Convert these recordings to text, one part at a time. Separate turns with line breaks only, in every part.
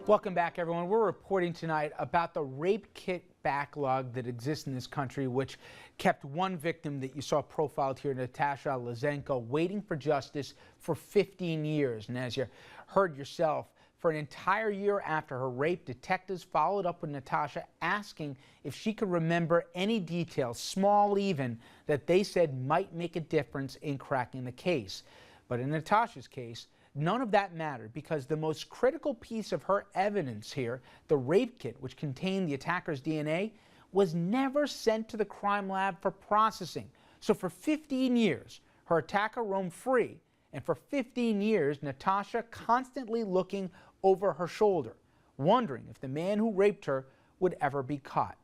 Welcome back, everyone. We're reporting tonight about the rape kit backlog that exists in this country, which kept one victim that you saw profiled here, Natasha Alexenko, waiting for justice for 15 years. And as you heard yourself, for an entire year after her rape, detectives followed up with Natasha asking if she could remember any details, small even, that they said might make a difference in cracking the case. But in Natasha's case, none of that mattered, because the most critical piece of her evidence here, the rape kit, which contained the attacker's DNA, was never sent to the crime lab for processing. So for 15 years, her attacker roamed free, and for 15 years, Natasha constantly looking over her shoulder, wondering if the man who raped her would ever be caught.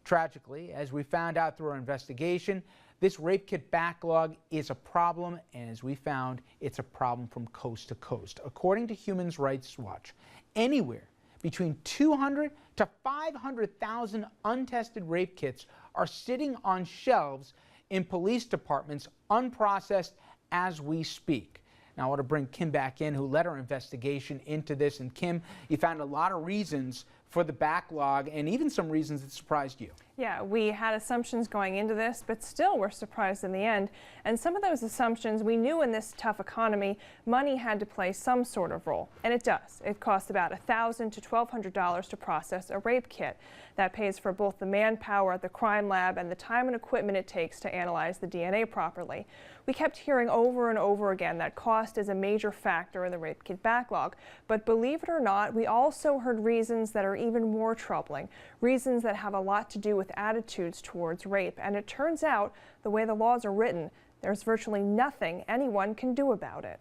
Tragically, as we found out through our investigation, this rape kit backlog is a problem, and as we found, it's a problem from coast to coast. According to Human Rights Watch, anywhere between 200 to 500,000 untested rape kits are sitting on shelves in police departments, unprocessed as we speak. Now I want to bring Kim back in, who led our investigation into this. And Kim, you found a lot of reasons for the backlog and even some reasons that surprised you.
Yeah, we had assumptions going into this, but still we're surprised in the end. And some of those assumptions, we knew in this tough economy, money had to play some sort of role. And it does. It costs about $1,000 to $1,200 to process a rape kit. That pays for both the manpower at the crime lab and the time and equipment it takes to analyze the DNA properly. We kept hearing over and over again that cost is a major factor in the rape kit backlog. But believe it or not, we also heard reasons that are even more troubling, reasons that have a lot to do with attitudes towards rape. And it turns out, the way the laws are written, there's virtually nothing anyone can do about it.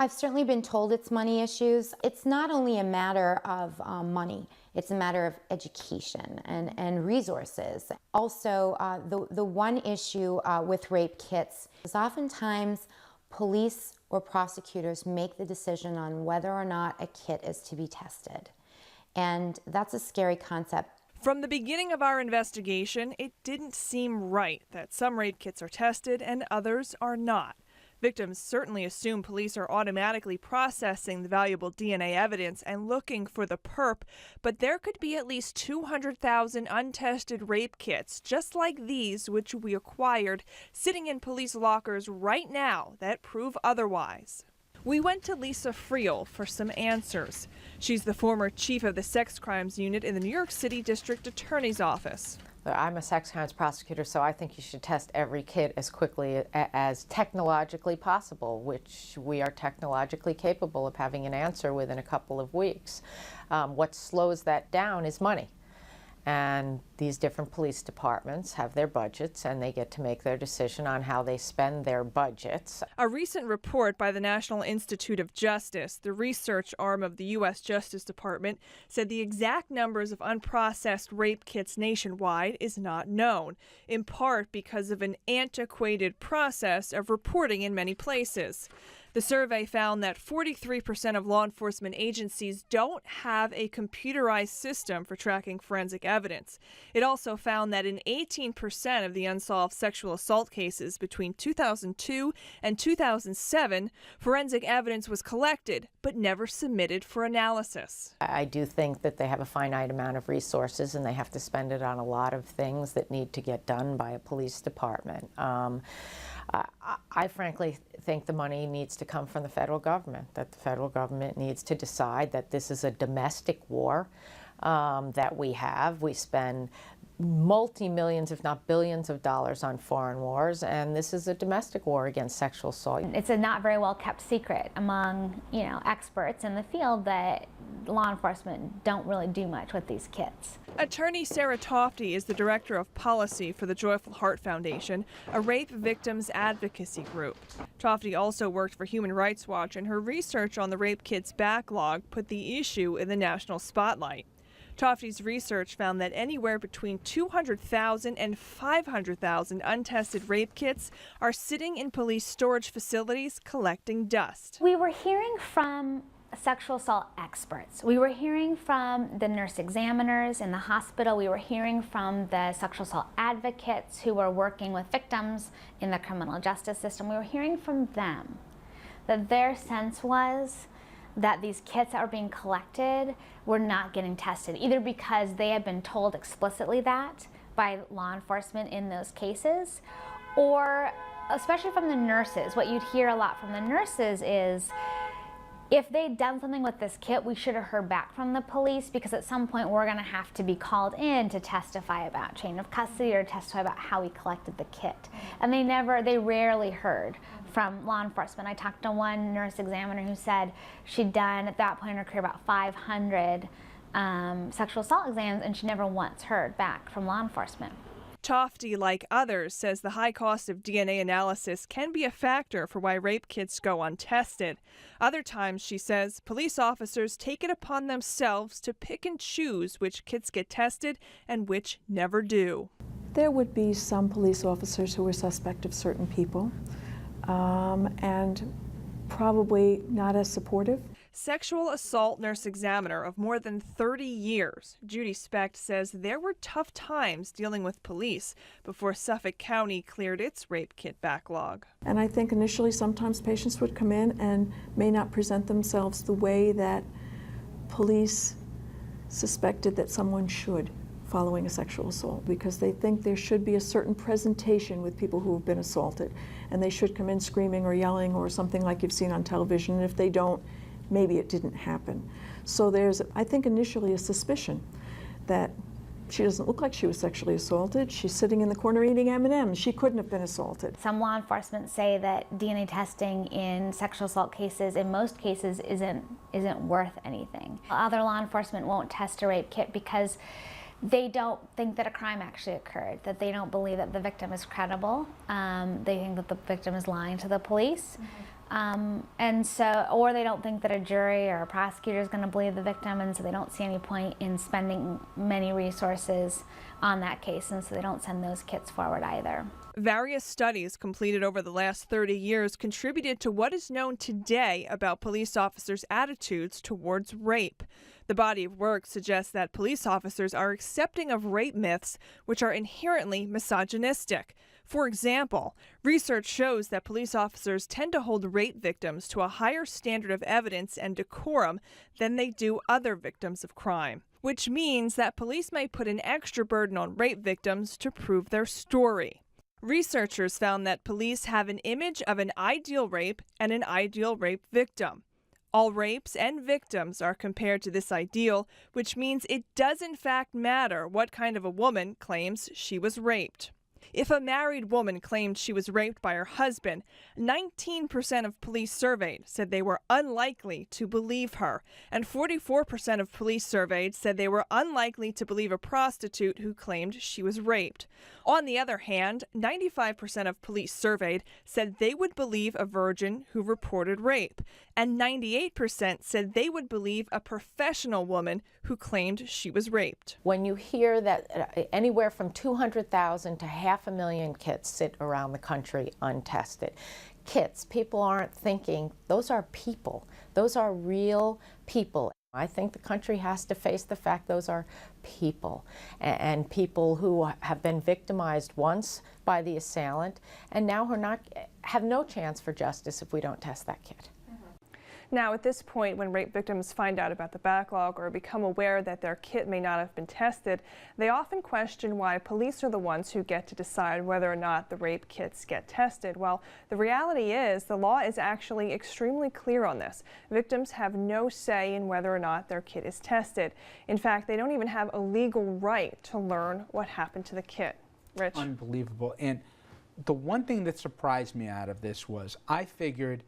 I've certainly been told it's money issues. It's not only a matter of money, it's a matter of education and resources. Also, the one issue with rape kits is oftentimes police or prosecutors make the decision on whether or not a kit is to be tested. And that's a scary concept.
From the beginning of our investigation, it didn't seem right that some rape kits are tested and others are not. Victims certainly assume police are automatically processing the valuable DNA evidence and looking for the perp, but there could be at least 200,000 untested rape kits, just like these, which we acquired, sitting in police lockers right now that prove otherwise. We went to Lisa Friel for some answers. She's the former chief of the sex crimes unit in the New York City District Attorney's Office.
I'm a sex crimes prosecutor, so I think you should test every kit as quickly as technologically possible, which we are technologically capable of having an answer within a couple of weeks. What slows that down is money. And these different police departments have their budgets, and they get to make their decision on how they spend their budgets.
A recent report by the National Institute of Justice, the research arm of the U.S. Justice Department, said the exact numbers of unprocessed rape kits nationwide is not known, in part because of an antiquated process of reporting in many places. The survey found that 43% of law enforcement agencies don't have a computerized system for tracking forensic evidence. It also found that in 18% of the unsolved sexual assault cases between 2002 and 2007, forensic evidence was collected but never submitted for analysis.
I do think that they have a finite amount of resources, and they have to spend it on a lot of things that need to get done by a police department. I frankly think the money needs to come from the federal government, that the federal government needs to decide that this is a domestic war that we have. We spend multi-millions, if not billions of dollars on foreign wars, and this is a domestic war against sexual assault.
It's a not very well kept secret among, experts in the field that law enforcement don't really do much with these kits.
Attorney Sarah Tofty is the director of policy for the Joyful Heart Foundation, a rape victims advocacy group. Tofty also worked for Human Rights Watch, and her research on the rape kits backlog put the issue in the national spotlight. Tofty's research found that anywhere between 200,000 and 500,000 untested rape kits are sitting in police storage facilities collecting dust.
We were hearing from sexual assault experts. We were hearing from the nurse examiners in the hospital. We were hearing from the sexual assault advocates who were working with victims in the criminal justice system. We were hearing from them that their sense was that these kits that were being collected were not getting tested, either because they had been told explicitly that by law enforcement in those cases, or especially from the nurses. What you'd hear a lot from the nurses is, if they'd done something with this kit, we should have heard back from the police, because at some point we're going to have to be called in to testify about chain of custody or testify about how we collected the kit. And they rarely heard from law enforcement. I talked to one nurse examiner who said she'd done, at that point in her career, about 500 sexual assault exams, and she never once heard back from law enforcement.
Tofty, like others, says the high cost of DNA analysis can be a factor for why rape kits go untested. Other times, she says, police officers take it upon themselves to pick and choose which kits get tested and which never do.
There would be some police officers who were suspect of certain people, and probably not as supportive.
Sexual assault nurse examiner of more than 30 years, Judy Specht says there were tough times dealing with police before Suffolk County cleared its rape kit backlog.
And I think initially sometimes patients would come in and may not present themselves the way that police suspected that someone should following a sexual assault, because they think there should be a certain presentation with people who have been assaulted, and they should come in screaming or yelling or something like you've seen on television, and if they don't, maybe it didn't happen. So there's, I think, initially a suspicion that she doesn't look like she was sexually assaulted. She's sitting in the corner eating M&Ms. She couldn't have been assaulted.
Some law enforcement say that DNA testing in sexual assault cases, in most cases, isn't worth anything. Other law enforcement won't test a rape kit because they don't think that a crime actually occurred, that they don't believe that the victim is credible. They think that the victim is lying to the police. And so, or they don't think that a jury or a prosecutor is going to believe the victim, and so they don't see any point in spending many resources on that case, and so they don't send those kits forward either.
Various studies completed over the last 30 years contributed to what is known today about police officers' attitudes towards rape. The body of work suggests that police officers are accepting of rape myths which are inherently misogynistic. For example, research shows that police officers tend to hold rape victims to a higher standard of evidence and decorum than they do other victims of crime, which means that police may put an extra burden on rape victims to prove their story. Researchers found that police have an image of an ideal rape and an ideal rape victim. All rapes and victims are compared to this ideal, which means it does in fact matter what kind of a woman claims she was raped. If a married woman claimed she was raped by her husband, 19% of police surveyed said they were unlikely to believe her, and 44% of police surveyed said they were unlikely to believe a prostitute who claimed she was raped. On the other hand, 95% of police surveyed said they would believe a virgin who reported rape, and 98% said they would believe a professional woman who claimed she was raped.
When you hear that anywhere from 200,000 to 500,000 kits sit around the country untested, kits, people aren't thinking, those are people. Those are real people. I think the country has to face the fact those are people, and people who have been victimized once by the assailant and now have no chance for justice if we don't test that kit.
Now, at this point, when rape victims find out about the backlog or become aware that their kit may not have been tested, they often question why police are the ones who get to decide whether or not the rape kits get tested. Well, the reality is the law is actually extremely clear on this. Victims have no say in whether or not their kit is tested. In fact, they don't even have a legal right to learn what happened to the kit. Rich?
Unbelievable. And the one thing that surprised me out of this was I figured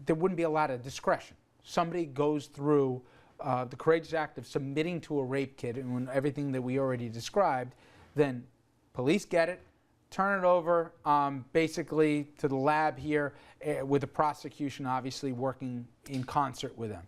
there wouldn't be a lot of discretion. Somebody goes through the courageous act of submitting to a rape kit and everything that we already described, then police get it, turn it over basically to the lab here with the prosecution obviously working in concert with them.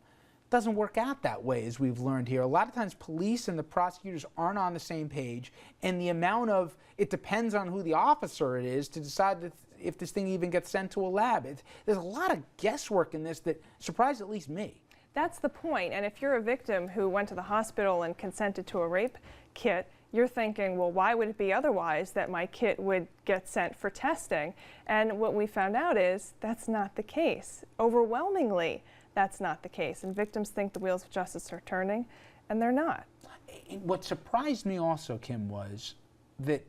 Doesn't work out that way, as we've learned here. A lot of times police and the prosecutors aren't on the same page, and the amount of, it depends on who the officer it is to decide that if this thing even gets sent to a lab. There's a lot of guesswork in this that surprised at least me.
That's the point. And if you're a victim who went to the hospital and consented to a rape kit, you're thinking, well, why would it be otherwise that my kit would get sent for testing? And what we found out is that's not the case. Overwhelmingly, that's not the case. And victims think the wheels of justice are turning, and they're not.
What surprised me also, Kim, was that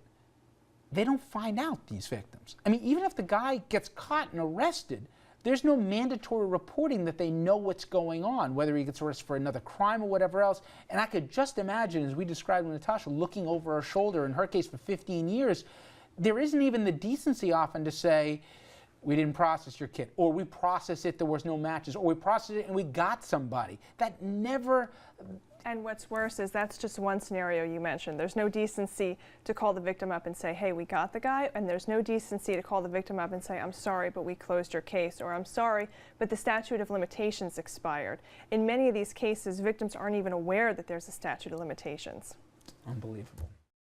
they don't find out, these victims. I mean, even if the guy gets caught and arrested, there's no mandatory reporting that they know what's going on, whether he gets arrested for another crime or whatever else. And I could just imagine, as we described with Natasha, looking over her shoulder, in her case for 15 years, there isn't even the decency often to say, we didn't process your kit, or we processed it, there was no matches, or we processed it and we got somebody. That never...
And what's worse is that's just one scenario you mentioned. There's no decency to call the victim up and say, hey, we got the guy, and there's no decency to call the victim up and say, I'm sorry, but we closed your case, or I'm sorry, but the statute of limitations expired. In many of these cases, victims aren't even aware that there's a statute of limitations.
Unbelievable.